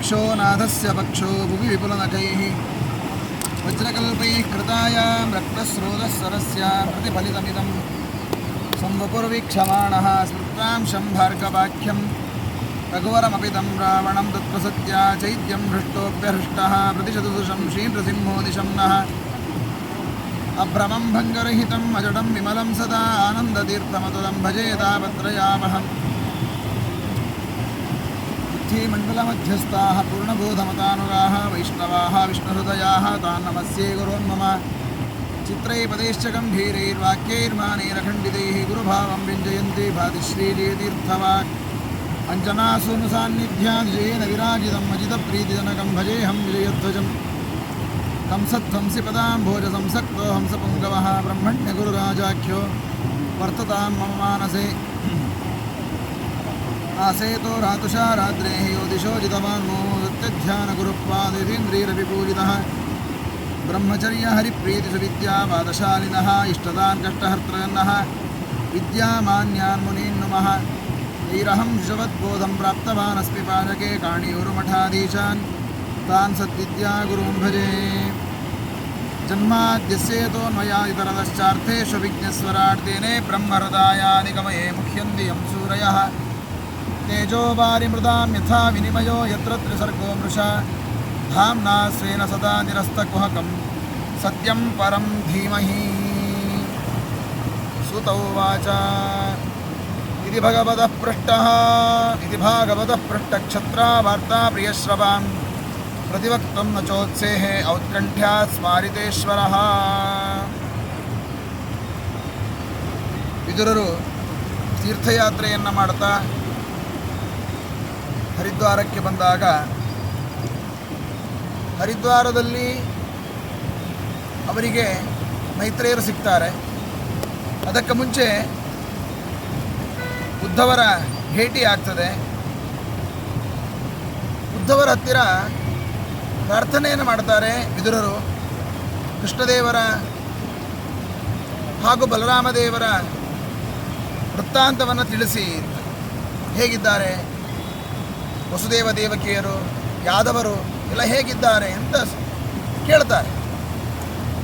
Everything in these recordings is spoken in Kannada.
यक्षो नाथस्य पक्षो भुवि विपुलनखैः वज्रकल्पैः कृतायां रक्तस्रोतस्सरस्यां प्रतिफलितमिदं संवपुर्वीक्षमाणः स्मृतांशं भार्गवाख्यं रघुवरमपितं रावणं तत्प्रसत्या चैद्यं हृष्टोऽप्यहृष्टः प्रतिशतदुषं श्रीनृसिंहो निशम्नः अभ्रमं भङ्गरहितम् अजडं विमलं सदा आनन्दतीर्थमतुलं भजे तावत्रयामहम् बुद्धिमण्डलमध्यस्थाः पूर्णबोधमतानुगाः वैष्णवाः विष्णुहृदयाः तान् नमस्ये गुरोन्मम चित्रैपदैश्च गम्भीरैर्वाक्यैर्मानैरखण्डितैः गुरुभावं व्यञ्जयन्ति भातिश्रीजयतीर्थवाक् अञ्जनासूनुसान्निध्याद्विजयेन विराजितम् अजितप्रीतिजनकं भजेऽहं विजयध्वजम् कंसत्वंसिपदाम्भोजसंसक्तो हंसपुङ्गवः ब्रह्मण्यगुरुराजाख्यो वर्ततां मम मानसे आसेतो रातुषा रात्रेः यो दिशो जितवान्मो सत्यध्यानगुरुपादेन्द्रियरविपूजितः ब्रह्मचर्यहरिप्रीतिषु विद्यावादशालिनः इष्टदान् कष्टहर्त्रयन्नः विद्यामान्यान् मुनीन् नुमः यैरहं शिशवद्बोधं प्राप्तवानस्मि पाजके काणियूरुमठाधीशान् तान् सद्विद्यागुरून् भजे जन्माद्यस्येतोन्मयादितरतश्चार्थेषु विघ्नेश्वराट् तेने ब्रह्महृदायादिकमये मुह्यन्ति यं सूरयः तेजो वारिमृदां यथा विनिमयो यत्र त्रिसर्गो मृषा धाम्ना स्वेन सदा निरस्तकुहकं सत्यं परं धीमहि सुत उवाच इति भगवतः पृष्ठक्षत्रा प्रियश्रवान् प्रतिवक्तुं न चोत्सेहे औत्कण्ठ्या स्मारितेश्वरः ವಿದುರರು ತೀರ್ಥಯಾತ್ರೆಯನ್ನು ಮಾಡ್ತಾ ಹರಿದ್ವಾರಕ್ಕೆ ಬಂದಾಗ ಹರಿದ್ವಾರದಲ್ಲಿ ಅವರಿಗೆ ಮೈತ್ರೇಯರು ಸಿಗ್ತಾರೆ. ಅದಕ್ಕೆ ಮುಂಚೆ ಉದ್ಧವರ ಭೇಟಿ ಆಗ್ತದೆ. ಉದ್ಧವರ ಹತ್ತಿರ ಪ್ರಾರ್ಥನೆಯನ್ನು ಮಾಡ್ತಾರೆ ವಿದುರರು. ಕೃಷ್ಣದೇವರ ಹಾಗೂ ಬಲರಾಮದೇವರ ವೃತ್ತಾಂತವನ್ನು ತಿಳಿಸಿ, ಹೇಗಿದ್ದಾರೆ ವಸುದೇವ ದೇವಕಿಯರು, ಯಾದವರು ಎಲ್ಲ ಹೇಗಿದ್ದಾರೆ ಅಂತ ಕೇಳ್ತಾರೆ.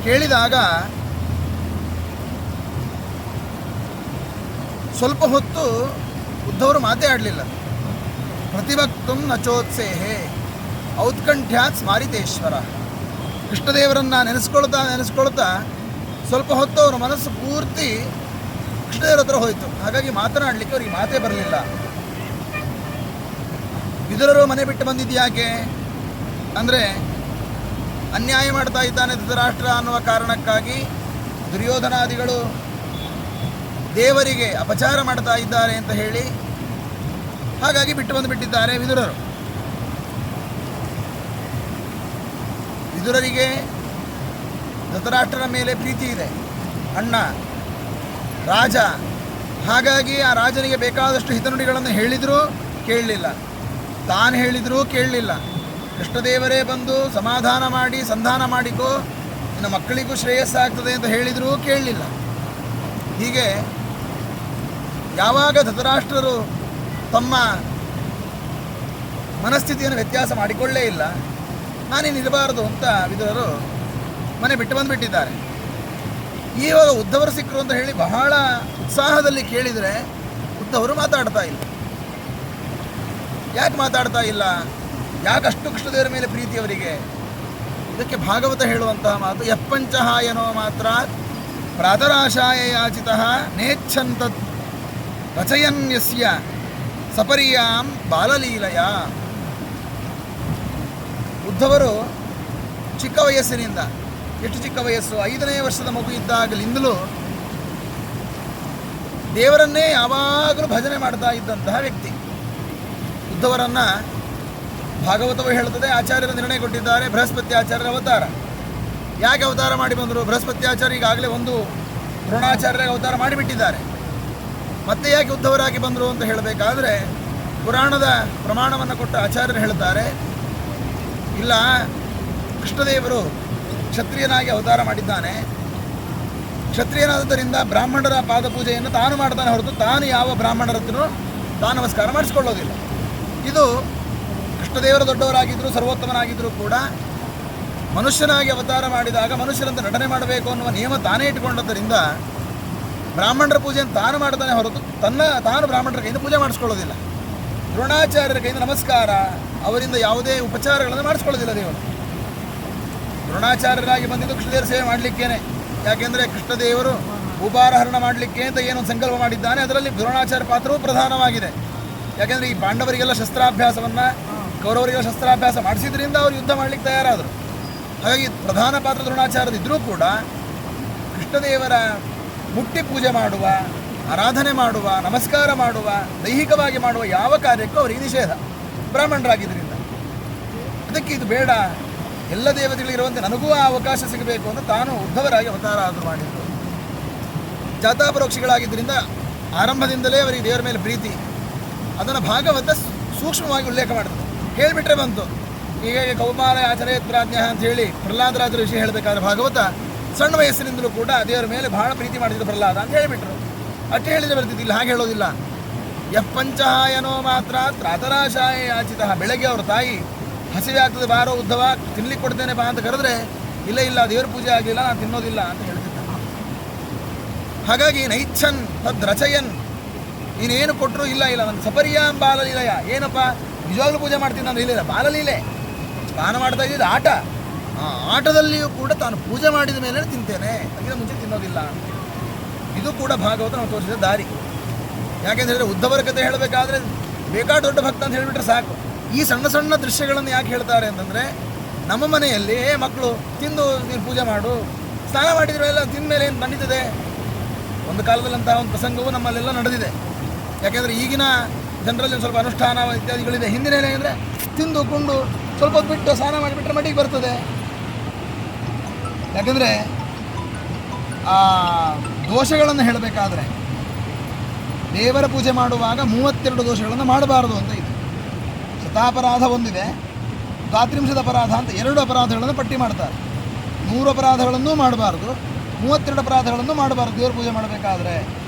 ಕೇಳಿದಾಗ ಸ್ವಲ್ಪ ಹೊತ್ತು ಉದ್ಧವರು ಮಾತೇ ಆಡಲಿಲ್ಲ. ಪ್ರತಿವಕ್ತುಂ ನಚೋತ್ಸೇಹೆ ಔತ್ಕಂಠ್ಯಾತ್ ಸ್ಮಾರಿತೇಶ್ವರ. ಕೃಷ್ಣದೇವರನ್ನು ನೆನೆಸ್ಕೊಳ್ತಾ ಸ್ವಲ್ಪ ಹೊತ್ತು ಅವರ ಮನಸ್ಸು ಪೂರ್ತಿ ಕೃಷ್ಣದೇವರ ಹತ್ರ ಹೋಯಿತು. ಹಾಗಾಗಿ ಮಾತನಾಡಲಿಕ್ಕೆ ಅವರಿಗೆ ಮಾತೇ ಬರಲಿಲ್ಲ. ವಿದುರರು ಮನೆ ಬಿಟ್ಟು ಬಂದಿದ್ಯಾಕೆ ಅಂದರೆ, ಅನ್ಯಾಯ ಮಾಡ್ತಾ ಇದ್ದಾನೆ ಧೃತರಾಷ್ಟ್ರ ಅನ್ನುವ ಕಾರಣಕ್ಕಾಗಿ ದುರ್ಯೋಧನಾದಿಗಳು ದೇವರಿಗೆ ಅಪಚಾರ ಮಾಡ್ತಾ ಇದ್ದಾರೆ ಅಂತ ಹೇಳಿ ಹಾಗಾಗಿ ಬಿಟ್ಟು ಬಂದುಬಿಟ್ಟಿದ್ದಾರೆ ವಿದುರರು. ವಿದುರರಿಗೆ ಧೃತರಾಷ್ಟ್ರನ ಮೇಲೆ ಪ್ರೀತಿ ಇದೆ, ಅಣ್ಣ ರಾಜ. ಹಾಗಾಗಿ ಆ ರಾಜನಿಗೆ ಬೇಕಾದಷ್ಟು ಹಿತನುಡಿಗಳನ್ನು ಹೇಳಿದರೂ ಕೇಳಲಿಲ್ಲ, ತಾನು ಹೇಳಿದರೂ ಕೇಳಲಿಲ್ಲ. ಕೃಷ್ಣದೇವರೇ ಬಂದು ಸಮಾಧಾನ ಮಾಡಿ ಸಂಧಾನ ಮಾಡಿಕೋ, ನಿನ್ನ ಮಕ್ಕಳಿಗೂ ಶ್ರೇಯಸ್ಸಾಗ್ತದೆ ಅಂತ ಹೇಳಿದರೂ ಕೇಳಲಿಲ್ಲ. ಹೀಗೆ ಯಾವಾಗ ಧೃತರಾಷ್ಟ್ರರು ತಮ್ಮ ಮನಸ್ಥಿತಿಯನ್ನು ವ್ಯತ್ಯಾಸ ಮಾಡಿಕೊಳ್ಳೇ ಇಲ್ಲ, ನಾನೇನಿರಬಾರದು ಅಂತ ವಿದುರರು ಮನೆ ಬಿಟ್ಟು ಬಂದುಬಿಟ್ಟಿದ್ದಾರೆ. ಈವಾಗ ಉದ್ಧವರು ಸಿಕ್ಕರು ಅಂತ ಹೇಳಿ ಬಹಳ ಉತ್ಸಾಹದಲ್ಲಿ ಕೇಳಿದರೆ ಉದ್ಧವರು ಮಾತಾಡ್ತಾ ಇಲ್ಲ. ಯಾಕೆ ಮಾತಾಡ್ತಾ ಇಲ್ಲ? ಯಾಕಷ್ಟು ಕೃಷ್ಣದೇವರ ಮೇಲೆ ಪ್ರೀತಿ ಅವರಿಗೆ? ಇದಕ್ಕೆ ಭಾಗವತ ಹೇಳುವಂತಹ ಮಾತು, ಯಪ್ಪಂಚಹಾಯನೋ ಮಾತ್ರ ಪ್ರಾತರಾಶಾಯ ಯಾಚಿತಃ ನೇಚ್ಛಂತದ್ ರಚಯನ್ಯಸ್ಯ ಸಪರ್ಯಾಂ ಬಾಲಲೀಲಯ. ಉದ್ಧವರು ಚಿಕ್ಕ ವಯಸ್ಸಿನಿಂದ, ಎಷ್ಟು ಚಿಕ್ಕ ವಯಸ್ಸು, 5ನೇ ವರ್ಷದ ಮಗು ಇದ್ದಾಗಲಿಂದಲೂ ದೇವರನ್ನೇ ಯಾವಾಗಲೂ ಭಜನೆ ಮಾಡ್ತಾ ಇದ್ದಂತಹ ವ್ಯಕ್ತಿ. ಉದ್ಧವರನ್ನು ಭಾಗವತವು ಹೇಳುತ್ತದೆ, ಆಚಾರ್ಯರ ನಿರ್ಣಯ ಕೊಟ್ಟಿದ್ದಾರೆ, ಬೃಹಸ್ಪತಿ ಆಚಾರ್ಯರ ಅವತಾರ. ಯಾಕೆ ಅವತಾರ ಮಾಡಿ ಬಂದರು? ಬೃಹಸ್ಪತಿ ಆಚಾರ್ಯ ಈಗಾಗಲೇ ಒಂದು ದ್ರೋಣಾಚಾರ್ಯರಿಗೆ ಅವತಾರ ಮಾಡಿಬಿಟ್ಟಿದ್ದಾರೆ. ಮತ್ತೆ ಯಾಕೆ ಉದ್ಧವರಾಗಿ ಬಂದರು ಅಂತ ಹೇಳಬೇಕಾದ್ರೆ, ಪುರಾಣದ ಪ್ರಮಾಣವನ್ನು ಕೊಟ್ಟ ಆಚಾರ್ಯರು ಹೇಳ್ತಾರೆ, ಇಲ್ಲ, ಕೃಷ್ಣದೇವರು ಕ್ಷತ್ರಿಯನಾಗಿ ಅವತಾರ ಮಾಡಿದ್ದಾನೆ. ಕ್ಷತ್ರಿಯನಾದ್ದರಿಂದ ಬ್ರಾಹ್ಮಣರ ಪಾದಪೂಜೆಯನ್ನು ತಾನು ಮಾಡ್ತಾನೆ ಹೊರತು ತಾನು ಯಾವ ಬ್ರಾಹ್ಮಣರ ಹತ್ರ ತಾನು ನಮಸ್ಕಾರ ಮಾಡಿಸ್ಕೊಳ್ಳೋದಿಲ್ಲ. ಇದು ಕೃಷ್ಣದೇವರ ದೊಡ್ಡವರಾಗಿದ್ದರೂ ಸರ್ವೋತ್ತಮನಾಗಿದ್ದರೂ ಕೂಡ ಮನುಷ್ಯನಾಗಿ ಅವತಾರ ಮಾಡಿದಾಗ ಮನುಷ್ಯರಂತೆ ನಟನೆ ಮಾಡಬೇಕು ಅನ್ನುವ ನಿಯಮ ತಾನೇ ಇಟ್ಟುಕೊಂಡದ್ದರಿಂದ ಬ್ರಾಹ್ಮಣರ ಪೂಜೆಯನ್ನು ತಾನು ಮಾಡ್ತಾನೆ ಹೊರತು ತಾನು ಬ್ರಾಹ್ಮಣರ ಕೈಯಿಂದ ಪೂಜೆ ಮಾಡಿಸ್ಕೊಳ್ಳೋದಿಲ್ಲ. ದ್ರೋಣಾಚಾರ್ಯರ ಕೈಯಿಂದ ನಮಸ್ಕಾರ, ಅವರಿಂದ ಯಾವುದೇ ಉಪಚಾರಗಳನ್ನು ಮಾಡಿಸ್ಕೊಳ್ಳೋದಿಲ್ಲ ದೇವರು. ದ್ರೋಣಾಚಾರ್ಯರಾಗಿ ಬಂದಿದ್ದು ಕೃಷ್ಣದೇವರ ಸೇವೆ ಮಾಡಲಿಕ್ಕೇನೆ. ಯಾಕೆಂದರೆ ಕೃಷ್ಣದೇವರು ಉಪಾರಹರಣ ಮಾಡಲಿಕ್ಕೆ ಅಂತ ಏನೊಂದು ಸಂಕಲ್ಪ ಮಾಡಿದ್ದಾನೆ, ಅದರಲ್ಲಿ ದ್ರೋಣಾಚಾರ್ಯ ಪಾತ್ರವೂ ಪ್ರಧಾನವಾಗಿದೆ. ಯಾಕೆಂದರೆ ಈ ಪಾಂಡವರಿಗೆಲ್ಲ ಶಸ್ತ್ರಾಭ್ಯಾಸವನ್ನು, ಕೌರವರಿಗೆಲ್ಲ ಶಸ್ತ್ರಾಭ್ಯಾಸ ಮಾಡಿಸಿದ್ರಿಂದ ಅವರು ಯುದ್ಧ ಮಾಡಲಿಕ್ಕೆ ತಯಾರಾದರು. ಹಾಗಾಗಿ ಪ್ರಧಾನ ಪಾತ್ರ ದ್ರೋಣಾಚಾರ್ಯರಿದ್ದರೂ ಕೂಡ ಕೃಷ್ಣದೇವರ ಮುಟ್ಟಿ ಪೂಜೆ ಮಾಡುವ, ಆರಾಧನೆ ಮಾಡುವ, ನಮಸ್ಕಾರ ಮಾಡುವ, ದೈಹಿಕವಾಗಿ ಮಾಡುವ ಯಾವ ಕಾರ್ಯಕ್ಕೂ ಅವರಿಗೆ ನಿಷೇಧ ಬ್ರಾಹ್ಮಣರಾಗಿದ್ದರಿಂದ. ಅದಕ್ಕೆ ಇದು ಬೇಡ, ಎಲ್ಲ ದೇವತೆಗಳಿರುವಂತೆ ನನಗೂ ಆ ಅವಕಾಶ ಸಿಗಬೇಕು ಅಂತ ತಾನು ಉದ್ಧವರಾಗಿ ಅವತಾರ ಆದರೂ ಮಾಡಿದ್ದು. ಜಾತಾಪರೋಕ್ಷಿಗಳಾಗಿದ್ದರಿಂದ ಆರಂಭದಿಂದಲೇ ಅವರಿಗೆ ದೇವರ ಮೇಲೆ ಪ್ರೀತಿ. ಅದನ್ನು ಭಾಗವತ ಸೂಕ್ಷ್ಮವಾಗಿ ಉಲ್ಲೇಖ ಮಾಡುತ್ತದೆ. ಹೇಳಿಬಿಟ್ರೆ ಬಂತು. ಹೀಗಾಗಿ ಕೌಮಾರ ಆಚರೇತ್ ಪ್ರಾಜ್ಞ ಅಂತ ಹೇಳಿ ಪ್ರಹ್ಲಾದರಾಜರ ವಿಷಯ ಹೇಳಬೇಕಾದ್ರೆ ಭಾಗವತ ಸಣ್ಣ ವಯಸ್ಸಿನಿಂದಲೂ ಕೂಡ ದೇವರ ಮೇಲೆ ಬಹಳ ಪ್ರೀತಿ ಮಾಡಿದ್ದು ಪ್ರಹ್ಲಾದ ಅಂತ ಹೇಳಿಬಿಟ್ರು. ಅಷ್ಟೇ ಹೇಳಿದರೆ ಬರ್ತಿದ್ದಿಲ್ಲ, ಹಾಗೆ ಹೇಳೋದಿಲ್ಲ. ಪಂಚಹಾಯನೋ ಮಾತ್ರ ತ್ರಾತರಾಶಾಯ ಯಾಚಿತ. ಬೆಳಗ್ಗೆ ಅವ್ರ ತಾಯಿ ಹಸಿವೆ ಆಗ್ತದೆ ಬಾರೋ ಉದ್ಧವ ತಿನ್ಲಿಕ್ಕೆ ಕೊಡ್ತೇನೆ ಬಾ ಅಂತ ಕರೆದ್ರೆ ಇಲ್ಲ ದೇವ್ರ ಪೂಜೆ ಆಗಲಿಲ್ಲ ನಾನು ತಿನ್ನೋದಿಲ್ಲ ಅಂತ ಹೇಳ್ತಿದ್ದ. ಹಾಗಾಗಿ ನೈಚ್ಛನ್ ತದ್ ರಚಯನ್, ನೀನೇನು ಕೊಟ್ಟರು ಇಲ್ಲ ನನ್ನ ಸಪರ್ಯಾಂ ಬಾಲಲೀಲಯ. ಏನಪ್ಪ ನಿಜವಾಗ್ಲೂ ಪೂಜೆ ಮಾಡ್ತೀನಿ ನಾನು, ಇಲ್ಲ ಬಾಲಲೀಲೆ, ಸ್ನಾನ ಮಾಡ್ತಾ ಇದ್ದಿದ್ದು ಆಟ, ಆ ಆಟದಲ್ಲಿಯೂ ಕೂಡ ತಾನು ಪೂಜೆ ಮಾಡಿದ ಮೇಲೆ ತಿಂತೇನೆ, ಅದಕ್ಕಿಂತ ಮುಂಚೆ ತಿನ್ನೋದಿಲ್ಲ. ಇದು ಕೂಡ ಭಾಗವತ ನಾವು ತೋರಿಸಿದ ದಾರಿ. ಯಾಕೆಂತ ಹೇಳಿದ್ರೆ ಉದ್ಧವರ ಕಥೆ ಹೇಳಬೇಕಾದ್ರೆ ಬೇಕಾದ ದೊಡ್ಡ ಭಕ್ತ ಅಂತ ಹೇಳಿಬಿಟ್ರೆ ಸಾಕು. ಈ ಸಣ್ಣ ಸಣ್ಣ ದೃಶ್ಯಗಳನ್ನು ಯಾಕೆ ಹೇಳ್ತಾರೆ ಅಂತಂದರೆ, ನಮ್ಮ ಮನೆಯಲ್ಲಿ ಮಕ್ಕಳು ತಿಂದು ನೀನು ಪೂಜೆ ಮಾಡು, ಸ್ನಾನ ಮಾಡಿದ್ರೆ ಎಲ್ಲ ತಿಂದ ಮೇಲೆ ಏನು ನಡೀತದೆ. ಒಂದು ಕಾಲದಲ್ಲಂತಹ ಒಂದು ಪ್ರಸಂಗವು ನಮ್ಮಲ್ಲೆಲ್ಲ ನಡೆದಿದೆ. ಯಾಕೆಂದರೆ ಈಗಿನ ಜನರಲ್ಲಿ ಒಂದು ಸ್ವಲ್ಪ ಅನುಷ್ಠಾನ ಇತ್ಯಾದಿಗಳಿದೆ. ಹಿಂದಿನ ಏನೆಂದರೆ ತಿಂದು ಕೊಂಡು ಸ್ವಲ್ಪ ಹೊತ್ತು ಬಿಟ್ಟು ಸ್ನಾನ ಮಾಡಿಬಿಟ್ರೆ ಮಟ್ಟಿಗೆ ಬರ್ತದೆ. ಯಾಕೆಂದರೆ ಆ ದೋಷಗಳನ್ನು ಹೇಳಬೇಕಾದ್ರೆ ದೇವರ ಪೂಜೆ ಮಾಡುವಾಗ 32 ದೋಷಗಳನ್ನು ಮಾಡಬಾರದು ಅಂತ ಇದೆ. ಶತಾಪರಾಧ ಒಂದಿದೆ, ದ್ವಾತ್ರಿಂಶದ ಅಪರಾಧ ಅಂತ 2 ಅಪರಾಧಗಳನ್ನು ಪಟ್ಟಿ ಮಾಡ್ತಾರೆ. 100 ಅಪರಾಧಗಳನ್ನೂ ಮಾಡಬಾರ್ದು, 32 ಅಪರಾಧಗಳನ್ನು ಮಾಡಬಾರ್ದು ದೇವರ ಪೂಜೆ ಮಾಡಬೇಕಾದ್ರೆ.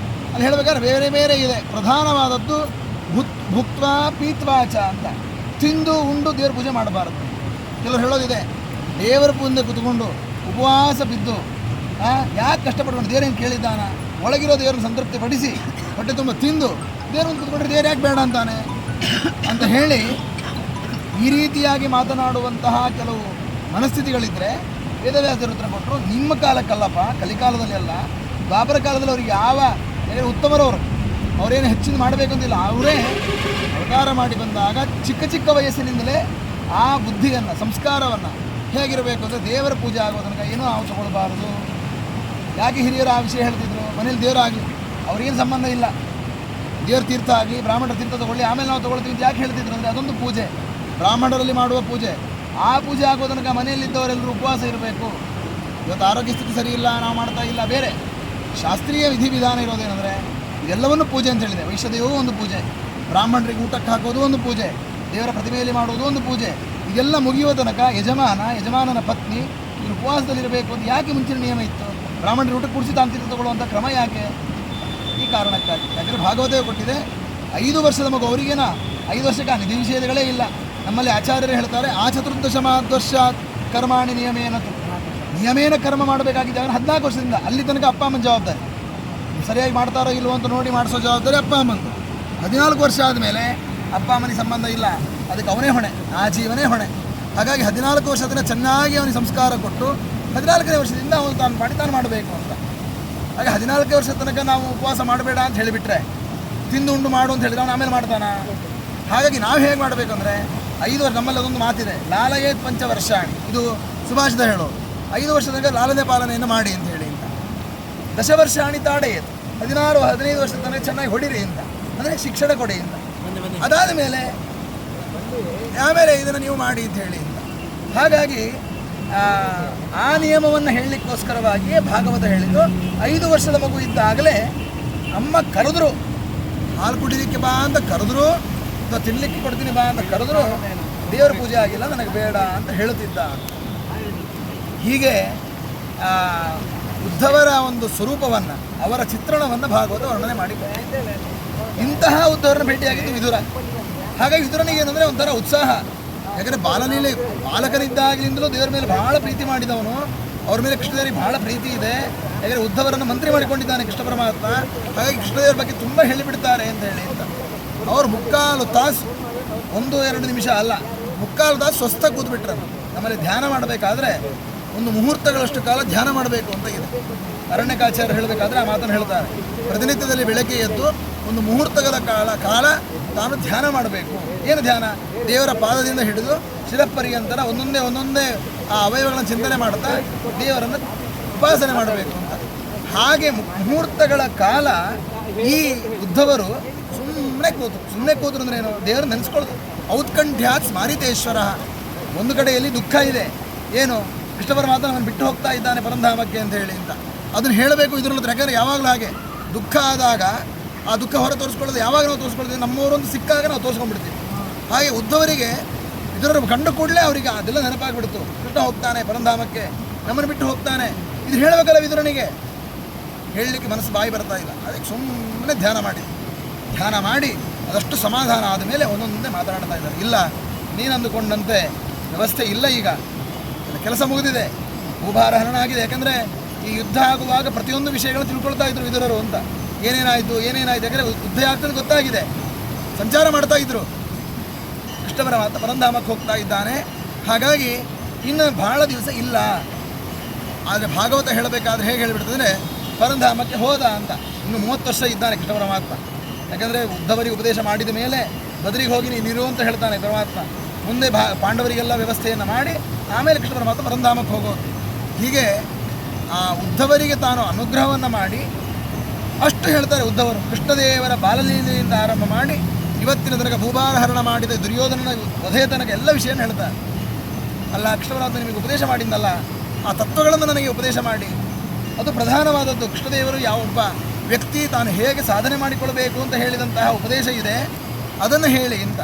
ಅಲ್ಲಿ ಹೇಳಬೇಕಾದ್ರೆ ಬೇರೆ ಬೇರೆ ಇದೆ. ಪ್ರಧಾನವಾದದ್ದು ಭುಕ್ತ್ವಾ ಪೀತ್ವಾಚ ಅಂತ, ತಿಂದು ಉಂಡು ದೇವರ ಪೂಜೆ ಮಾಡಬಾರ್ದು. ಕೆಲವರು ಹೇಳೋದಿದೆ, ದೇವರ ಮುಂದೆ ಕೂತ್ಕೊಂಡು ಉಪವಾಸ ಬಿದ್ದು ಯಾಕೆ ಕಷ್ಟಪಡ್ಕೊಂಡು ದೇವರೇನು ಕೇಳಿದ್ದಾನ, ಒಳಗಿರೋ ದೇವರನ್ನು ಸಂತೃಪ್ತಿ ಪಡಿಸಿ ಹೊಟ್ಟೆ ತುಂಬ ತಿಂದು ದೇವರನ್ನು ಕೂತ್ಕೊಂಡ್ರೆ ದೇವರು ಯಾಕೆ ಬೇಡ ಅಂತಾನೆ ಅಂತ ಹೇಳಿ ಈ ರೀತಿಯಾಗಿ ಮಾತನಾಡುವಂತಹ ಕೆಲವು ಮನಸ್ಥಿತಿಗಳಿದ್ದರೆ ವೇದವ್ಯಾಸರು ಉತ್ತರ ಕೊಟ್ಟರು, ನಿಮ್ಮ ಕಾಲಕ್ಕಲ್ಲಪ್ಪ, ಕಲಿಕಾಲದಲ್ಲಿ ಅಲ್ಲ, ದ್ವಾಪರ ಕಾಲದಲ್ಲಿ ಅವ್ರಿಗೆ ಯಾವ ಉತ್ತಮರವರು ಅವರೇನು ಹೆಚ್ಚಿನ ಮಾಡಬೇಕಂತಿಲ್ಲ. ಅವರೇ ಅವತಾರ ಮಾಡಿ ಬಂದಾಗ ಚಿಕ್ಕ ಚಿಕ್ಕ ವಯಸ್ಸಿನಿಂದಲೇ ಆ ಬುದ್ಧಿಯನ್ನು, ಸಂಸ್ಕಾರವನ್ನು ಹೇಗಿರಬೇಕು ಅಂದರೆ ದೇವರ ಪೂಜೆ ಆಗೋ ತನಕ ಏನೂ ನಾವು ತಗೊಳ್ಬಾರ್ದು. ಯಾಕೆ ಹಿರಿಯರು ಆ ವಿಷಯ ಹೇಳ್ತಿದ್ರು? ಮನೇಲಿ ದೇವರಾಗಲಿ ಅವ್ರಿಗೇನು ಸಂಬಂಧ ಇಲ್ಲ, ದೇವ್ರ ತೀರ್ಥ ಆಗಲಿ ಬ್ರಾಹ್ಮಣರ ತೀರ್ಥ ತೊಗೊಳ್ಳಿ ಆಮೇಲೆ ನಾವು ತೊಗೊಳ್ತೀವಿ ಅಂತ ಯಾಕೆ ಹೇಳ್ತಿದ್ರು ಅಂದರೆ ಅದೊಂದು ಪೂಜೆ, ಬ್ರಾಹ್ಮಣರಲ್ಲಿ ಮಾಡುವ ಪೂಜೆ. ಆ ಪೂಜೆ ಆಗೋ ತನಕ ಮನೆಯಲ್ಲಿದ್ದವರೆಲ್ಲರೂ ಉಪವಾಸ ಇರಬೇಕು. ಇವತ್ತು ಆರೋಗ್ಯ ಸ್ಥಿತಿ ಸರಿ ಇಲ್ಲ, ನಾವು ಮಾಡ್ತಾ ಇಲ್ಲ, ಬೇರೆ ಶಾಸ್ತ್ರೀಯ ವಿಧಿವಿಧಾನ ಇರೋದೇನೆಂದರೆ ಇದೆಲ್ಲವನ್ನು ಪೂಜೆ ಅಂತ ಹೇಳಿದೆ. ವೈಶ್ಯದೇವೂ ಒಂದು ಪೂಜೆ, ಬ್ರಾಹ್ಮಣರಿಗೆ ಊಟಕ್ಕೆ ಹಾಕೋದು ಒಂದು ಪೂಜೆ, ದೇವರ ಪ್ರತಿಮೆಯಲ್ಲಿ ಮಾಡುವುದು ಒಂದು ಪೂಜೆ. ಇದೆಲ್ಲ ಮುಗಿಯುವ ತನಕ ಯಜಮಾನನ ಪತ್ನಿ ಇವರು ಉಪವಾಸದಲ್ಲಿರಬೇಕು ಅಂತ ಯಾಕೆ ಮುಂಚಿನ ನಿಯಮ ಇತ್ತು? ಬ್ರಾಹ್ಮಣರು ಊಟ ಕುಡಿಸಿ ತಾನು ತೀರ್ಥ ತಗೊಳ್ಳುವಂಥ ಕ್ರಮ ಯಾಕೆ? ಈ ಕಾರಣಕ್ಕಾಗಿ. ಯಾಕಂದರೆ ಭಾಗವತವೇ ಕೊಟ್ಟಿದೆ 5 ವರ್ಷದ ಮಗು ಅವರಿಗೇನ 5 ವರ್ಷಕ್ಕೆ ನಿಧಿ ನಿಷೇಧಗಳೇ ಇಲ್ಲ. ನಮ್ಮಲ್ಲಿ ಆಚಾರ್ಯರು ಹೇಳ್ತಾರೆ, ಆ ಚತುರ್ದಶಮಾದ್ವರ್ಷಾತ್ ಕರ್ಮಾಣಿ ನಿಯಮೇನ ಕರ್ಮ ಮಾಡಬೇಕಾಗಿದ್ದಾಗ 14 ವರ್ಷದಿಂದ ಅಲ್ಲಿ ತನಕ ಅಪ್ಪ ಅಮ್ಮನ ಜವಾಬ್ದಾರಿ, ಸರಿಯಾಗಿ ಮಾಡ್ತಾರೋ ಇಲ್ವೋ ಅಂತ ನೋಡಿ ಮಾಡಿಸೋ ಜವಾಬ್ದಾರಿ ಅಪ್ಪ ಅಮ್ಮಂದು. 14 ವರ್ಷ ಆದಮೇಲೆ ಅಪ್ಪ ಅಮ್ಮನಿಗೆ ಸಂಬಂಧ ಇಲ್ಲ, ಅದಕ್ಕೆ ಅವನೇ ಹೊಣೆ, ಆ ಜೀವನೇ ಹೊಣೆ. ಹಾಗಾಗಿ 14 ವರ್ಷದಿಂದ ಚೆನ್ನಾಗಿ ಅವನಿಗೆ ಸಂಸ್ಕಾರ ಕೊಟ್ಟು 14ನೇ ವರ್ಷದಿಂದ ಅವನು ತಾನು ಮಾಡಬೇಕು ಅಂತ. ಹಾಗೆ 14 ವರ್ಷದ ತನಕ ನಾವು ಉಪವಾಸ ಮಾಡಬೇಡ ಅಂತ ಹೇಳಿಬಿಟ್ರೆ, ತಿಂದು ಉಂಡು ಮಾಡು ಅಂತ ಹೇಳಿದ್ರೆ ಅವನು ಆಮೇಲೆ ಮಾಡ್ತಾನ. ಹಾಗಾಗಿ ನಾವು ಹೇಗೆ ಮಾಡಬೇಕಂದ್ರೆ 5 ವರ್ಷ, ನಮ್ಮಲ್ಲಿ ಅದೊಂದು ಮಾತಿದೆ, ಲಾಲಯೇತ್ ಪಂಚವರ್ಷಾಣಿ, ಇದು ಸುಭಾಷಿತ ಹೇಳೋದು. 5 ವರ್ಷದ ತನಕ ಲಾಲನೆ ಪಾಲನೆಯನ್ನು ಮಾಡಿ ಅಂತ ಹೇಳಿ ಅಂತ. ದಶವರ್ಷಾಣಿ ತಾಡೆಯೇತ್, 16-15 ವರ್ಷದ ತನಕ ಚೆನ್ನಾಗಿ ಹೊಡಿರಿ ಅಂತ, ಅಂದರೆ ಶಿಕ್ಷಣ ಕೊಡಿ ಅಂತ. ಅದಾದ ಮೇಲೆ ಆಮೇಲೆ ಇದನ್ನು ನೀವು ಮಾಡಿ ಅಂತ ಹೇಳಿ ಅಂತ. ಹಾಗಾಗಿ ಆ ನಿಯಮವನ್ನು ಹೇಳಲಿಕ್ಕೋಸ್ಕರವಾಗಿಯೇ ಭಾಗವತ ಹೇಳಿದ್ದು. 5 ವರ್ಷದ ಮಗು ಇದ್ದಾಗಲೇ ಅಮ್ಮ ಕರೆದ್ರು, ಹಾಲು ಕುಡಿಲಿಕ್ಕೆ ಬಾ ಅಂತ ಕರೆದ್ರು, ಅಥವಾ ತಿನ್ನಲಿಕ್ಕೆ ಕೊಡ್ತೀನಿ ಬಾ ಅಂತ ಕರೆದ್ರು, ದೇವರ ಪೂಜೆ ಆಗಿಲ್ಲ ನನಗೆ ಬೇಡ ಅಂತ ಹೇಳುತ್ತಿದ್ದ. ಹೀಗೆ ಉದ್ಧವರ ಒಂದು ಸ್ವರೂಪವನ್ನು, ಅವರ ಚಿತ್ರಣವನ್ನು ಭಾಗವತ ವರ್ಣನೆ ಮಾಡಿದ್ದಾರೆ. ಇಂತಹ ಉದ್ಧವರನ್ನು ಭೇಟಿಯಾಗಿದ್ದು ವಿದುರ. ಹಾಗಾಗಿ ವಿದುರನಿಗೆ ಏನಂದರೆ ಒಂಥರ ಉತ್ಸಾಹ, ಯಾಕಂದರೆ ಬಾಲಲೀಲೆ ಬಾಲಕನಿದ್ದಾಗಲಿಂದಲೂ ದೇವರ ಮೇಲೆ ಬಹಳ ಪ್ರೀತಿ ಮಾಡಿದವನು, ಅವ್ರ ಮೇಲೆ ಕೃಷ್ಣದೇವರಿಗೆ ಬಹಳ ಪ್ರೀತಿ ಇದೆ. ಯಾಕಂದರೆ ಉದ್ಧವರನ್ನು ಮಂತ್ರಿ ಮಾಡಿಕೊಂಡಿದ್ದಾನೆ ಕೃಷ್ಣ ಪರಮಾತ್ಮ. ಹಾಗಾಗಿ ಕೃಷ್ಣದೇವರ ಬಗ್ಗೆ ತುಂಬ ಹೇಳಿಬಿಡ್ತಾರೆ ಅಂತ ಹೇಳಿ ಅಂತ ಅವರು 3/4 ತಾಸು 1-2 ನಿಮಿಷ ಅಲ್ಲ, 3/4 ತಾಸು ಸ್ವಸ್ಥ ಕೂತ್ಬಿಟ್ರು. ನಮ್ಮಲ್ಲಿ ಧ್ಯಾನ ಮಾಡಬೇಕಾದ್ರೆ ಒಂದು ಮುಹೂರ್ತಗಳಷ್ಟು ಕಾಲ ಧ್ಯಾನ ಮಾಡಬೇಕು ಅಂತ ಇದೆ. ಅರಣ್ಯಕಾಚಾರ್ಯ ಹೇಳಬೇಕಾದ್ರೆ ಆ ಮಾತನ್ನು ಹೇಳ್ತಾರೆ, ಪ್ರತಿನಿತ್ಯದಲ್ಲಿ ಬೆಳಗ್ಗೆ ಎದ್ದು ಒಂದು ಮುಹೂರ್ತಗಳ ಕಾಲ ತಾನು ಧ್ಯಾನ ಮಾಡಬೇಕು. ಏನು ಧ್ಯಾನ? ದೇವರ ಪಾದದಿಂದ ಹಿಡಿದು ಶಿರಪರ್ಯಂತರ ಒಂದೊಂದೇ ಆ ಅವಯವಗಳನ್ನು ಚಿಂತನೆ ಮಾಡ್ತಾ ದೇವರನ್ನು ಉಪಾಸನೆ ಮಾಡಬೇಕು ಅಂತ. ಹಾಗೆ ಮುಹೂರ್ತಗಳ ಕಾಲ ಈ ಉದ್ಧವರು ಸುಮ್ಮನೆ ಕೂತರು ಅಂದ್ರೆ ಏನು? ದೇವರು ನೆನೆಸ್ಕೊಳ್ಳೋದು. ಔತ್ಕಂಠ್ಯಾತ್ ಸ್ಮಾರಿತೇಶ್ವರ. ಒಂದು ಕಡೆಯಲ್ಲಿ ದುಃಖ ಇದೆ, ಏನು ಕೃಷ್ಣ ಪರಮಾತ್ಮ ನಮ್ಮನ್ನು ಬಿಟ್ಟು ಹೋಗ್ತಾ ಇದ್ದಾನೆ ಪರಂಧಾಮಕ್ಕೆ ಅಂತ ಹೇಳಿ ಅಂತ ಅದನ್ನು ಹೇಳಬೇಕು ಇದರಲ್ಲಿ. ಯಾಕಂದರೆ ಯಾವಾಗಲೂ ಹಾಗೆ ದುಃಖ ಆದಾಗ ಆ ದುಃಖ ಹೊರ ತೋರಿಸ್ಕೊಳ್ಳೋದು ಯಾವಾಗ ನಾವು ತೋರಿಸ್ಕೊಳ್ತೀವಿ, ನಮ್ಮವರೊಂದು ಸಿಕ್ಕಾಗ ನಾವು ತೋರಿಸ್ಕೊಂಡ್ಬಿಡ್ತೀವಿ. ಹಾಗೆ ಉದ್ಧವರಿಗೆ ಇದರ ಕಂಡು ಕೂಡಲೇ ಅವರಿಗೆ ಅದೆಲ್ಲ ನೆನಪಾಗ್ಬಿಡ್ತು. ಕೃಷ್ಣ ಹೋಗ್ತಾನೆ ಪರಂಧಾಮಕ್ಕೆ, ನಮ್ಮನ್ನು ಬಿಟ್ಟು ಹೋಗ್ತಾನೆ. ಇದು ಹೇಳಬೇಕಲ್ಲ ವಿದುರನಿಗೆ, ಹೇಳಲಿಕ್ಕೆ ಮನಸ್ಸು ಬಾಯಿ ಬರ್ತಾ ಇಲ್ಲ. ಅದಕ್ಕೆ ಸುಮ್ಮನೆ ಧ್ಯಾನ ಮಾಡಿ ಅದಷ್ಟು ಸಮಾಧಾನ ಆದ ಮೇಲೆ ಒಂದೊಂದೇ ಮಾತನಾಡ್ತಾ ಇದ್ದಾರೆ. ಇಲ್ಲ, ನೀನು ಅಂದುಕೊಂಡಂತೆ ವ್ಯವಸ್ಥೆ ಇಲ್ಲ, ಈಗ ಕೆಲಸ ಮುಗಿದಿದೆ, ಭೂಭಾರ ಹರಣ ಆಗಿದೆ. ಯಾಕಂದರೆ ಈ ಯುದ್ಧ ಆಗುವಾಗ ಪ್ರತಿಯೊಂದು ವಿಷಯಗಳು ತಿಳ್ಕೊಳ್ತಾ ಇದ್ರು ವಿದುರರು ಅಂತ. ಏನೇನಾಯಿತು ಯಾಕಂದರೆ ಯುದ್ಧ ಆಗ್ತದೆ ಗೊತ್ತಾಗಿದೆ. ಸಂಚಾರ ಮಾಡ್ತಾ ಇದ್ರು. ಕೃಷ್ಣ ಪರಮಾತ್ಮ ಪರಂಧಾಮಕ್ಕೆ ಹೋಗ್ತಾ ಇದ್ದಾನೆ. ಹಾಗಾಗಿ ಇನ್ನು ಬಹಳ ದಿವಸ ಇಲ್ಲ. ಆದರೆ ಭಾಗವತ ಹೇಳಬೇಕಾದ್ರೆ ಹೇಗೆ ಹೇಳಿಬಿಡ್ತಂದರೆ ಪರಂಧಾಮಕ್ಕೆ ಹೋದ ಅಂತ. ಇನ್ನು 30 ವರ್ಷ ಇದ್ದಾನೆ ಕೃಷ್ಣ ಪರಮಾತ್ಮ. ಯಾಕಂದರೆ ಉದ್ಧವರಿಗೆ ಉಪದೇಶ ಮಾಡಿದ ಮೇಲೆ ಬದರಿಗೆ ಹೋಗಿ ನೀನಿರು ಅಂತ ಹೇಳ್ತಾನೆ ಪರಮಾತ್ಮ. ಮುಂದೆ ಪಾಂಡವರಿಗೆಲ್ಲ ವ್ಯವಸ್ಥೆಯನ್ನು ಮಾಡಿ ಆಮೇಲೆ ಕೃಷ್ಣ ಪರಮಾತ್ಮ ಪರಂಧಾಮಕ್ಕೆ ಹೋಗೋದು. ಹೀಗೆ ಆ ಉದ್ಧವರಿಗೆ ತಾನು ಅನುಗ್ರಹವನ್ನು ಮಾಡಿ ಅಷ್ಟು ಹೇಳ್ತಾರೆ ಉದ್ಧವರು. ಕೃಷ್ಣದೇವರ ಬಾಲಲೀಲೆಯಿಂದ ಆರಂಭ ಮಾಡಿ ಇವತ್ತಿನ ತನಕ ಭೂಭಾರ ಹರಣ ಮಾಡಿದ ದುರ್ಯೋಧನನ ವಧೆಯ ತನಕ ಎಲ್ಲ ವಿಷಯನ ಹೇಳ್ತಾರೆ. ಅಲ್ಲ, ಕೃಷ್ಣ ಪರಮಾತ್ಮ ನಿಮಗೆ ಉಪದೇಶ ಮಾಡಿದ್ನಲ್ಲ, ಆ ತತ್ವಗಳನ್ನು ನನಗೆ ಉಪದೇಶ ಮಾಡಿ. ಅದು ಪ್ರಧಾನವಾದದ್ದು. ಕೃಷ್ಣದೇವರು ಯಾವೊಬ್ಬ ವ್ಯಕ್ತಿ ತಾನು ಹೇಗೆ ಸಾಧನೆ ಮಾಡಿಕೊಳ್ಳಬೇಕು ಅಂತ ಹೇಳಿದಂತಹ ಉಪದೇಶ ಇದೆ, ಅದನ್ನು ಹೇಳಿ ಅಂತ.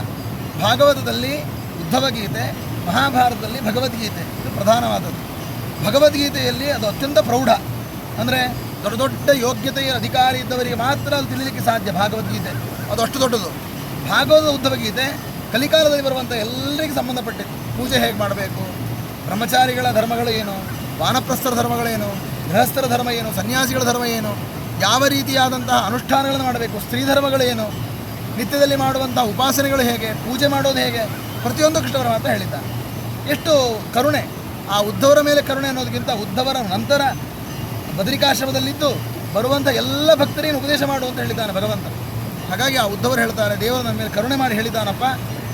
ಭಾಗವತದಲ್ಲಿ ಉದ್ಧವ ಗೀತೆ, ಮಹಾಭಾರತದಲ್ಲಿ ಭಗವದ್ಗೀತೆ, ಇದು ಪ್ರಧಾನವಾದದ್ದು. ಭಗವದ್ಗೀತೆಯಲ್ಲಿ ಅದು ಅತ್ಯಂತ ಪ್ರೌಢ, ಅಂದರೆ ದೊಡ್ಡ ದೊಡ್ಡ ಯೋಗ್ಯತೆಯ ಅಧಿಕಾರಿ ಇದ್ದವರಿಗೆ ಮಾತ್ರ ಅದು ತಿಳಿಲಿಕ್ಕೆ ಸಾಧ್ಯ. ಭಗವದ್ಗೀತೆ ಅದು ಅಷ್ಟು ದೊಡ್ಡದು. ಭಾಗವತದ ಉದ್ಧವ ಗೀತೆ ಕಲಿಕಾಲದಲ್ಲಿ ಬರುವಂಥ ಎಲ್ಲರಿಗೆ ಸಂಬಂಧಪಟ್ಟಿದ್ದು. ಪೂಜೆ ಹೇಗೆ ಮಾಡಬೇಕು, ಬ್ರಹ್ಮಚಾರಿಗಳ ಧರ್ಮಗಳು ಏನು, ವಾನಪ್ರಸ್ಥರ ಧರ್ಮಗಳೇನು, ಗೃಹಸ್ಥರ ಧರ್ಮ ಏನು, ಸನ್ಯಾಸಿಗಳ ಧರ್ಮ ಏನು, ಯಾವ ರೀತಿಯಾದಂತಹ ಅನುಷ್ಠಾನಗಳನ್ನು ಮಾಡಬೇಕು, ಸ್ತ್ರೀ ಧರ್ಮಗಳೇನು, ನಿತ್ಯದಲ್ಲಿ ಮಾಡುವಂಥ ಉಪಾಸನೆಗಳು ಹೇಗೆ, ಪೂಜೆ ಮಾಡೋದು ಹೇಗೆ, ಪ್ರತಿಯೊಂದು ಕೃಷ್ಣ ಪರಮಾತ್ಮ ಹೇಳಿದ್ದಾನೆ. ಎಷ್ಟು ಕರುಣೆ! ಆ ಉದ್ಧವರ ಮೇಲೆ ಕರುಣೆ ಅನ್ನೋದಕ್ಕಿಂತ ಉದ್ಧವರ ನಂತರ ಬದರಿಕಾಶ್ರಮದಲ್ಲಿದ್ದು ಬರುವಂಥ ಎಲ್ಲ ಭಕ್ತರಿಗೂ ಉಪದೇಶ ಮಾಡು ಅಂತ ಹೇಳಿದ್ದಾನೆ ಭಗವಂತ. ಹಾಗಾಗಿ ಆ ಉದ್ಧವರು ಹೇಳ್ತಾರೆ, ದೇವರು ನನ್ನ ಮೇಲೆ ಕರುಣೆ ಮಾಡಿ ಹೇಳಿದ್ದಾನಪ್ಪ,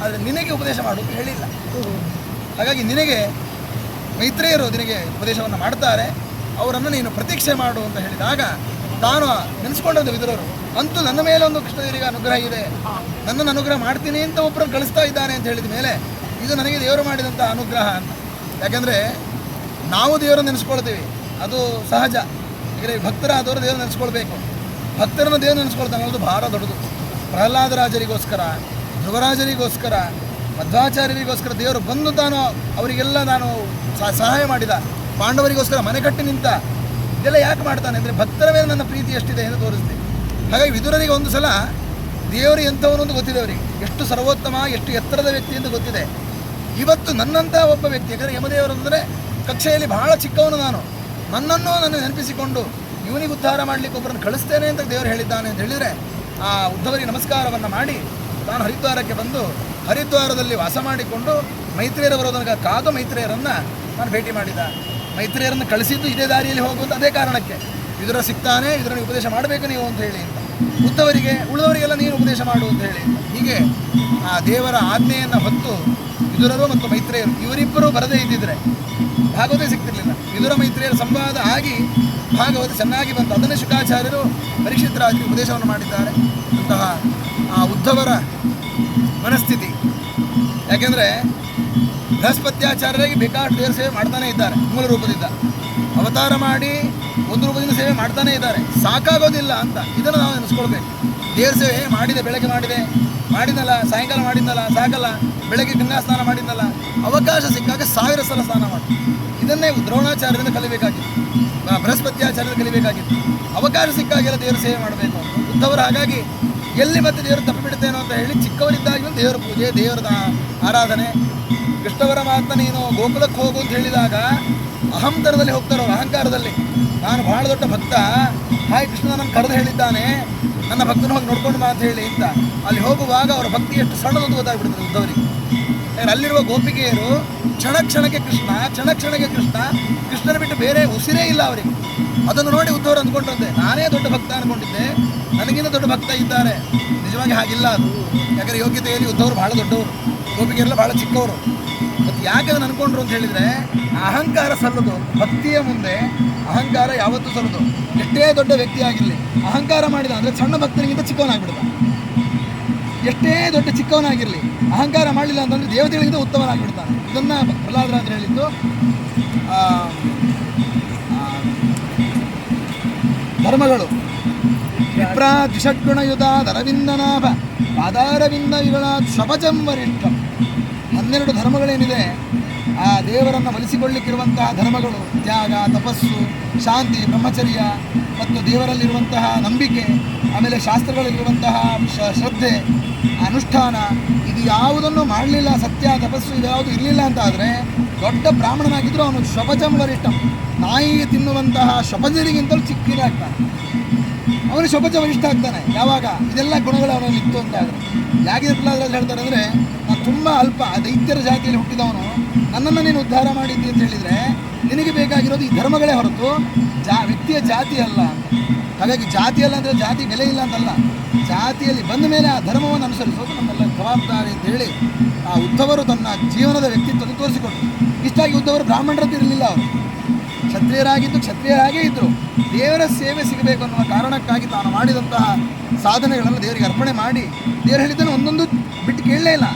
ಆದರೆ ನಿನಗೆ ಉಪದೇಶ ಮಾಡು ಅಂತ ಹೇಳಿಲ್ಲ. ಹಾಗಾಗಿ ನಿನಗೆ ಮೈತ್ರೇಯರು ನಿನಗೆ ಉಪದೇಶವನ್ನು ಮಾಡ್ತಾರೆ, ಅವರನ್ನು ನೀನು ಪ್ರತೀಕ್ಷೆ ಮಾಡು ಅಂತ ಹೇಳಿದಾಗ ತಾನು ನೆನೆಸ್ಕೊಂಡದ್ದು ವಿದುರರು. ಅಂತೂ ನನ್ನ ಮೇಲೆ ಒಂದು ಕೃಷ್ಣದೇವರಿಗೆ ಅನುಗ್ರಹ ಇದೆ, ನನ್ನನ್ನು ಅನುಗ್ರಹ ಮಾಡ್ತೀನಿ ಅಂತ ಒಬ್ಬರನ್ನು ಕಳಿಸ್ತಾ ಇದ್ದಾನೆ ಅಂತ ಹೇಳಿದ ಮೇಲೆ ಇದು ನನಗೆ ದೇವರು ಮಾಡಿದಂಥ ಅನುಗ್ರಹ ಅಂತ. ಯಾಕೆಂದರೆ ನಾವು ದೇವರನ್ನು ನೆನೆಸ್ಕೊಳ್ತೀವಿ, ಅದು ಸಹಜ. ಯಾಕಂದರೆ ಭಕ್ತರಾದವರು ದೇವರು ನೆನೆಸ್ಕೊಳ್ಬೇಕು. ಭಕ್ತರನ್ನು ದೇವರು ನೆನೆಸ್ಕೊಳ್ತಾನೆ ಅನ್ನೋದು ಭಾಳ ದೊಡ್ಡದು. ಪ್ರಹ್ಲಾದರಾಜರಿಗೋಸ್ಕರ, ಧ್ರುವರಾಜರಿಗೋಸ್ಕರ, ಮಧ್ವಾಚಾರ್ಯರಿಗೋಸ್ಕರ ದೇವರು ಬಂದು ತಾನು ಅವರಿಗೆಲ್ಲ ನಾನು ಸಹಾಯ ಮಾಡಿದ. ಪಾಂಡವರಿಗೋಸ್ಕರ ಮನೆ ಕಟ್ಟಿ ನಿಂತ. ಇದೆಲ್ಲ ಯಾಕೆ ಮಾಡ್ತಾನೆ ಅಂದರೆ ಭಕ್ತರ ಮೇಲೆ ನನ್ನ ಪ್ರೀತಿ ಎಷ್ಟಿದೆ ಎಂದು ತೋರಿಸ್ತೀನಿ. ಹಾಗಾಗಿ ವಿದುರರಿಗೆ ಒಂದು ಸಲ ದೇವರು ಎಂಥವನೊಂದು ಗೊತ್ತಿದೆ, ಅವರಿಗೆ ಎಷ್ಟು ಸರ್ವೋತ್ತಮ, ಎಷ್ಟು ಎತ್ತರದ ವ್ಯಕ್ತಿ ಎಂದು ಗೊತ್ತಿದೆ. ಇವತ್ತು ನನ್ನಂಥ ಒಬ್ಬ ವ್ಯಕ್ತಿ, ಯಾಕಂದರೆ ಯಮದೇವರು ಅಂದರೆ ಕಕ್ಷೆಯಲ್ಲಿ ಬಹಳ ಚಿಕ್ಕವನು, ನನ್ನನ್ನು ನೆನಪಿಸಿಕೊಂಡು ಇವನಿಗೆ ಉದ್ಧಾರ ಮಾಡಲಿಕ್ಕೆ ಒಬ್ಬರನ್ನು ಕಳಿಸ್ತೇನೆ ಅಂತ ದೇವರು ಹೇಳಿದ್ದಾನೆ ಅಂತ ಹೇಳಿದರೆ ಆ ಉದ್ಧವರಿಗೆ ನಮಸ್ಕಾರವನ್ನು ಮಾಡಿ ತಾನು ಹರಿದ್ವಾರಕ್ಕೆ ಬಂದು ಹರಿದ್ವಾರದಲ್ಲಿ ವಾಸ ಮಾಡಿಕೊಂಡು ಮೈತ್ರೇಯರ ಬರೋದನ್ನು ಕಾದು ಮೈತ್ರೇಯರನ್ನು ನಾನು ಭೇಟಿ ಮಾಡಿದ. ಮೈತ್ರೇಯರನ್ನು ಕಳಿಸಿದ್ದು ಇದೇ ದಾರಿಯಲ್ಲಿ ಹೋಗುವಂಥ ಅದೇ ಕಾರಣಕ್ಕೆ. ವಿದುರ ಸಿಗ್ತಾನೆ, ಇದರಲ್ಲಿ ಉಪದೇಶ ಮಾಡಬೇಕು ನೀವು ಅಂತ ಹೇಳಿ ಅಂತ. ಉದ್ದವರಿಗೆ ಉಳಿದವರಿಗೆಲ್ಲ ನೀನು ಉಪದೇಶ ಮಾಡು ಅಂತ ಹೇಳಿ ಅಂತ. ಹೀಗೆ ಆ ದೇವರ ಆಜ್ಞೆಯನ್ನು ಹೊತ್ತು ವಿದುರರು ಮತ್ತು ಮೈತ್ರೇಯರು ಇವರಿಬ್ಬರು ಬರದೇ ಇದ್ದಿದ್ರೆ ಭಾಗವತ ಸಿಗ್ತಿರ್ಲಿಲ್ಲ. ವಿದುರ ಮೈತ್ರೇಯರ ಸಂವಾದ ಆಗಿ ಭಾಗವತ ಚೆನ್ನಾಗಿ ಬಂತು. ಅದನ್ನೇ ಶುಕಾಚಾರ್ಯರು ಪರೀಕ್ಷಿತ್ ರಾಜರಿಗೆ ಉಪದೇಶವನ್ನು ಮಾಡಿದ್ದಾರೆ. ಅಂತಹ ಆ ಉದ್ಧವರ ಮನಸ್ಥಿತಿ, ಯಾಕೆಂದರೆ ಬೃಹಸ್ಪತ್ಯಾಚಾರ್ಯರಿಗೆ ಬೇಕಾದ ದೇವರ ಸೇವೆ ಮಾಡ್ತಾನೇ ಇದ್ದಾರೆ. ಮೂಲ ರೂಪದಿಂದ ಅವತಾರ ಮಾಡಿ ಒಂದು ರೂಪದಿಂದ ಸೇವೆ ಮಾಡ್ತಾನೇ ಇದ್ದಾರೆ. ಸಾಕಾಗೋದಿಲ್ಲ ಅಂತ ಇದನ್ನು ನಾವು ನೆನೆಸ್ಕೊಳ್ಬೇಕು. ದೇವರ ಸೇವೆ ಮಾಡಿದೆ, ಬೆಳಗ್ಗೆ ಮಾಡಿದ್ನಲ್ಲ, ಸಾಯಂಕಾಲ ಮಾಡಿದ್ನಲ್ಲ, ಸಾಕಲ್ಲ, ಬೆಳಗ್ಗೆ ಗಂಗಾ ಸ್ನಾನ ಮಾಡಿದ್ನಲ್ಲ, ಅವಕಾಶ ಸಿಕ್ಕಾಗ 1000 ಸಲ ಸ್ನಾನ ಮಾಡಿ. ಇದನ್ನೇ ದ್ರೋಣಾಚಾರ್ಯರಿಂದ ಕಲಿಬೇಕಾಗಿತ್ತು, ಬೃಹಸ್ಪತ್ಯಾಚಾರ್ಯರಿಂದ ಕಲಿಬೇಕಾಗಿತ್ತು. ಅವಕಾಶ ಸಿಕ್ಕಾಗೆಲ್ಲ ದೇವರ ಸೇವೆ ಮಾಡಬೇಕು. ಉದ್ಧವರು ಹಾಗಾಗಿ ಎಲ್ಲಿ ಮತ್ತೆ ದೇವರು ತಪ್ಪು ಬಿಡ್ತೇನೋ ಅಂತ ಹೇಳಿ ಚಿಕ್ಕವರಿದ್ದಾಗಿ ದೇವರ ಪೂಜೆ, ದೇವರದ ಆರಾಧನೆ ಕೃಷ್ಣವರ ಮಾತನ್ನ ನೀನು ಗೋಕುಲಕ್ಕೆ ಹೋಗು ಅಂತ ಹೇಳಿದಾಗ ಅಹಂತರದಲ್ಲಿ ಹೋಗ್ತಾರೋ, ಅಹಂಕಾರದಲ್ಲಿ ನಾನು ಬಹಳ ದೊಡ್ಡ ಭಕ್ತ, ಹಾಯ್ ಕೃಷ್ಣ ನನ್ನ ಕರೆದು ಹೇಳಿದ್ದಾನೆ, ನನ್ನ ಭಕ್ತನ ಹೋಗಿ ನೋಡ್ಕೊಂಡು ಬಾ ಅಂತ ಹೇಳಿ ಅಂತ ಅಲ್ಲಿ ಹೋಗುವಾಗ ಅವರ ಭಕ್ತಿ ಎಷ್ಟು ಸಣ್ಣದೊಂದು ಗೊತ್ತಾಗ್ಬಿಡ್ತದೆ ಉದ್ದವರಿಗೆ. ಅಲ್ಲಿರುವ ಗೋಪಿಕೆಯರು ಕ್ಷಣ ಕ್ಷಣಕ್ಕೆ ಕೃಷ್ಣ, ಕ್ಷಣ ಕ್ಷಣಕ್ಕೆ ಕೃಷ್ಣ, ಕೃಷ್ಣನ ಬಿಟ್ಟು ಬೇರೆ ಉಸಿರೇ ಇಲ್ಲ ಅವರಿಗೆ. ಅದನ್ನು ನೋಡಿ ಉದ್ಧವರು ಅಂದ್ಕೊಂಡ್ರಂತೆ ನಾನೇ ದೊಡ್ಡ ಭಕ್ತ ಅಂದ್ಕೊಂಡಿದ್ದೆ, ನನಗಿಂತ ದೊಡ್ಡ ಭಕ್ತ ಇದ್ದಾರೆ. ನಿಜವಾಗಿ ಹಾಗಿಲ್ಲ ಅದು. ಯಾಕಂದರೆ ಯೋಗ್ಯತೆಯಲ್ಲಿ ಉದ್ಧವರು ಬಹಳ ದೊಡ್ಡವರು, ಗೋಪಿಕೆಯರೆಲ್ಲ ಬಹಳ ಚಿಕ್ಕವರು. ಮತ್ತು ಯಾಕೆ ಅದನ್ನು ಅಂದ್ಕೊಂಡ್ರು ಅಂತ ಹೇಳಿದರೆ ಅಹಂಕಾರ ಸಲ್ಲದು, ಭಕ್ತಿಯ ಮುಂದೆ ಅಹಂಕಾರ ಯಾವತ್ತೂ ಸಲ್ಲದು. ಎಷ್ಟೇ ದೊಡ್ಡ ವ್ಯಕ್ತಿ ಆಗಿರಲಿ ಅಹಂಕಾರ ಮಾಡಿದ ಅಂದರೆ ಸಣ್ಣ ಭಕ್ತನಿಗಿಂತ ಚಿಕ್ಕವನಾಗ್ಬಿಡ್ತ. ಎಷ್ಟೇ ದೊಡ್ಡ ಚಿಕ್ಕವನಾಗಿರಲಿ ಅಹಂಕಾರ ಮಾಡಲಿಲ್ಲ ಅಂತಂದರೆ ದೇವತೆಗಳಿಗಿಂತ ಉತ್ತಮನಾಗಿಬಿಡ್ತಾನೆ. ಇದನ್ನು ಪ್ರಹ್ಲಾದರಾಜರು ಹೇಳಿದ್ದು ಧರ್ಮಗಳು. ವಿಪ್ರ ದ್ವಿಷಡ್ಗುಣಯುತ ದರವಿಂದನಾಭ ಪಾದಾರವಿಂದ ವಿಗಳ ಶಪಜಂ ವರಿಷ್ಠಂ. 12 ಧರ್ಮಗಳೇನಿದೆ ಆ ದೇವರನ್ನು ಒಲಿಸಿಕೊಳ್ಳಿಕ್ಕಿರುವಂತಹ ಧರ್ಮಗಳು, ತ್ಯಾಗ, ತಪಸ್ಸು, ಶಾಂತಿ, ಬ್ರಹ್ಮಚರ್ಯ ಮತ್ತು ದೇವರಲ್ಲಿರುವಂತಹ ನಂಬಿಕೆ, ಆಮೇಲೆ ಶಾಸ್ತ್ರಗಳಲ್ಲಿರುವಂತಹ ಶ್ರದ್ಧೆ, ಅನುಷ್ಠಾನ, ಇದು ಯಾವುದನ್ನು ಮಾಡಲಿಲ್ಲ, ಸತ್ಯ ತಪಸ್ಸು ಇದ್ಯಾವುದು ಇರಲಿಲ್ಲ ಅಂತ ಆದರೆ ದೊಡ್ಡ ಬ್ರಾಹ್ಮಣನಾಗಿದ್ದರೂ ಅವನು ಶಪಜಂ ವರಿಷ್ಠಂ, ನಾಯಿ ತಿನ್ನುವಂತಹ ಶಪಜರಿಗಿಂತಲೂ ಚಿಕ್ಕಿದಾಗ್ತಾನೆ. ಅವನು ಶಪಜ ವರಿಷ್ಠ ಆಗ್ತಾನೆ ಯಾವಾಗ ಇದೆಲ್ಲ ಗುಣಗಳು ಅವನಲ್ಲಿ ಇತ್ತು ಅಂತ ಆದರೆ. ಯಾಕೆ ಪ್ರಹ್ಲಾದರಾಜರು ಹೇಳ್ತಾರೆ ಅಂದರೆ ನಾನು ತುಂಬ ಅಲ್ಪ ದೈತ್ಯರ ಜಾತಿಯಲ್ಲಿ ಹುಟ್ಟಿದವನು, ನನ್ನನ್ನು ನೀನು ಉದ್ಧಾರ ಮಾಡಿದ್ದಿ ಅಂತ ಹೇಳಿದರೆ ನಿನಗೆ ಬೇಕಾಗಿರೋದು ಈ ಧರ್ಮಗಳೇ ಹೊರತು ವ್ಯಕ್ತಿಯ ಜಾತಿ ಅಲ್ಲ ಅಂತ. ಹಾಗಾಗಿ ಜಾತಿ ಅಲ್ಲ ಅಂದರೆ ಜಾತಿ ಬೆಲೆ ಇಲ್ಲ ಅಂತಲ್ಲ, ಜಾತಿಯಲ್ಲಿ ಬಂದ ಮೇಲೆ ಆ ಧರ್ಮವನ್ನು ಅನುಸರಿಸೋದು ನಮ್ಮೆಲ್ಲ ಜವಾಬ್ದಾರಿ ಅಂತ ಹೇಳಿ ಆ ಉದ್ಧವರು ತನ್ನ ಜೀವನದ ವ್ಯಕ್ತಿತ್ವವನ್ನು ತೋರಿಸಿಕೊಟ್ರು. ಇಷ್ಟಾಗಿ ಉದ್ಧವರು ಬ್ರಾಹ್ಮಣರದ್ದು ಇರಲಿಲ್ಲ, ಅವರು ಕ್ಷತ್ರಿಯರಾಗಿದ್ದು ಕ್ಷತ್ರಿಯರಾಗೇ ಇದ್ದರು. ದೇವರ ಸೇವೆ ಸಿಗಬೇಕು ಅನ್ನುವ ಕಾರಣಕ್ಕಾಗಿ ತಾನು ಮಾಡಿದಂತಹ ಸಾಧನೆಗಳನ್ನು ದೇವರಿಗೆ ಅರ್ಪಣೆ ಮಾಡಿ ದೇವರು ಹೇಳಿದ್ದನ್ನು ಒಂದೊಂದು ಬಿಟ್ಟು ಕೇಳಲೇ ಇಲ್ಲ.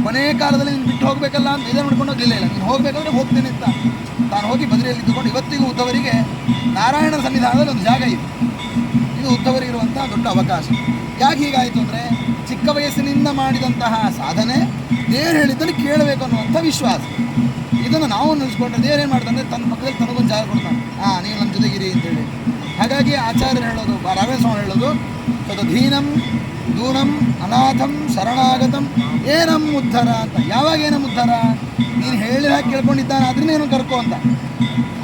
ಕೊನೆಯ ಕಾಲದಲ್ಲಿ ನೀನು ಬಿಟ್ಟು ಹೋಗಬೇಕಲ್ಲ ಅಂತ ಇದನ್ನು ಮಾಡ್ಕೊಂಡು ಹೋಗಲಿಲ್ಲ. ಇಲ್ಲ, ನೀನು ಹೋಗಬೇಕಾದ್ರೆ ಹೋಗ್ತೇನೆ ಅಂತ ತಾನು ಹೋಗಿ ಬದರಿಯಲ್ಲಿ ಇದ್ದುಕೊಂಡು ಇವತ್ತಿಗೂ ಉದ್ಧವರಿಗೆ ನಾರಾಯಣನ ಸನ್ನಿಧಾನದಲ್ಲಿ ಒಂದು ಜಾಗ ಇದೆ. ಇದು ಉದ್ಧವರಿಗಿರುವಂತಹ ದೊಡ್ಡ ಅವಕಾಶ. ಯಾಕೆ ಹೀಗಾಯಿತು ಅಂದರೆ ಚಿಕ್ಕ ವಯಸ್ಸಿನಿಂದ ಮಾಡಿದಂತಹ ಸಾಧನೆ, ದೇವರು ಹೇಳಿದ್ದನ್ನು ಕೇಳಬೇಕು ಅನ್ನುವಂಥ ವಿಶ್ವಾಸ. ಇದನ್ನು ನಾವು ನಿಲ್ಲಿಸ್ಕೊಂಡ್ರೆ ದೇವರು ಏನು ಮಾಡ್ತಾನೆ, ತನ್ನ ಪಕ್ಕದಲ್ಲಿ ತನಗೊಂದು ಜಾಗ ಕೊಡ್ತಾನೆ, ನೀವು ನನ್ನ ಜೊತೆಗಿರಿ ಅಂತೇಳಿ. ಹಾಗಾಗಿ ಆಚಾರ್ಯರು ಹೇಳೋದು, ರಾಘವೇಂದ್ರ ಸ್ವಾಮಿ ಹೇಳೋದು, ತದಧೀನಂ ದೂನಂ ಅನಾಥಂ ಶರಣಾಗತಂ ಏನಂ ಉದ್ಧಾರ ಅಂತ. ಯಾವಾಗ ಏನಂ ಉದ್ಧಾರ? ನೀನು ಹೇಳಿದ ಹಾಗೆ ಕೇಳ್ಕೊಂಡಿದ್ದಾನೆ ಅದನ್ನೇ ಏನು ಕರ್ಕೊ ಅಂತ.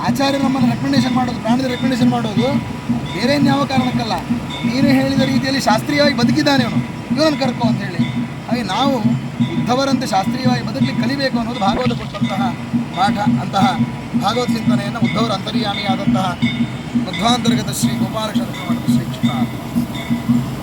ಆಚಾರ್ಯರು ನಮ್ಮನ್ನು ರೆಕಮೆಂಡೇಷನ್ ಮಾಡೋದು, ಪ್ರಾಣದ ರೆಕಮೆಂಡೇಷನ್ ಮಾಡೋದು ಬೇರೆ ಯಾವ ಕಾರಣಕ್ಕಲ್ಲ, ನೀನು ಹೇಳಿದ ರೀತಿಯಲ್ಲಿ ಶಾಸ್ತ್ರೀಯವಾಗಿ ಬದುಕಿದ್ದಾನೆ ಅವನು, ಇವನನ್ನು ಕರ್ಕೊ ಅಂತ ಹೇಳಿ. ಹಾಗೆ ನಾವು ಉದ್ಧವರಂತೆ ಶಾಸ್ತ್ರೀಯವಾಗಿ ಬದುಕಲಿಕ್ಕೆ ಕಲಿಬೇಕು ಅನ್ನೋದು ಭಾಗವತ ಕೊಟ್ಟಂತಹ ಪಾಠ. ಅಂತಹ ಭಾಗವತ ಚಿಂತನೆಯನ್ನು ಉದ್ಧವರ ಅಂತರ್ಯಾಮಿಯಾದಂತಹ ಮಧ್ವಾಂತರ್ಗತ ಶ್ರೀ ಗೋಪಾಲಕೃಷ್ಣ ಶ್ರೀ ಕೃಷ್ಣ